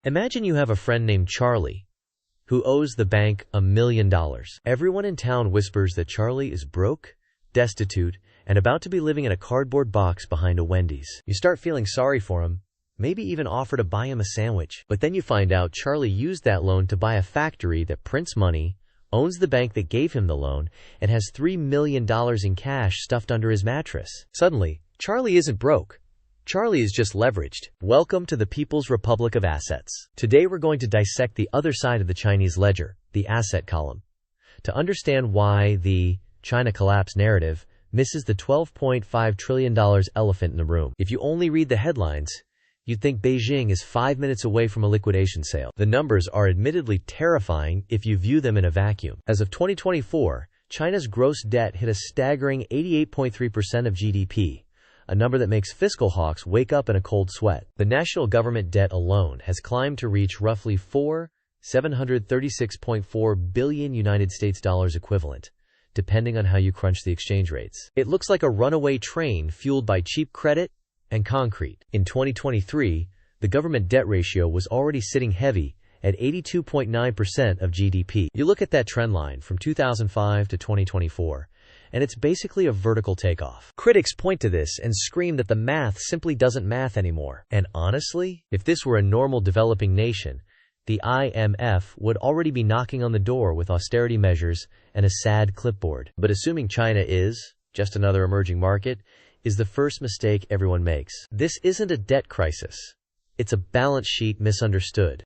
Imagine you have a friend named Charlie who owes the bank $1 million. Everyone in town whispers that Charlie is broke, destitute, and about to be living in a cardboard box behind a Wendy's. You start feeling sorry for him, maybe even offer to buy him a sandwich. But then you find out Charlie used that loan to buy a factory that prints money, owns the bank that gave him the loan, and has $3 million in cash stuffed under his mattress. Suddenly, Charlie isn't broke. Charlie is just leveraged. Welcome to the People's Republic of Assets. Today we're going to dissect the other side of the Chinese ledger, the asset column, to understand why the China collapse narrative misses the $12.5 trillion elephant in the room. If you only read the headlines, you'd think Beijing is 5 minutes away from a liquidation sale. The numbers are admittedly terrifying if you view them in a vacuum. As of 2024, China's gross debt hit a staggering 88.3% of GDP, a number that makes fiscal hawks wake up in a cold sweat. The national government debt alone has climbed to reach roughly $736.4 billion United States dollars equivalent, depending on how you crunch the exchange rates. It looks like a runaway train fueled by cheap credit and concrete. In 2023, the government debt ratio was already sitting heavy at 82.9% of GDP. You look at that trend line from 2005 to 2024, and it's basically a vertical takeoff. Critics point to this and scream that the math simply doesn't math anymore. And honestly, if this were a normal developing nation, the IMF would already be knocking on the door with austerity measures and a sad clipboard. But assuming China is just another emerging market is the first mistake everyone makes. This isn't a debt crisis. It's a balance sheet misunderstood.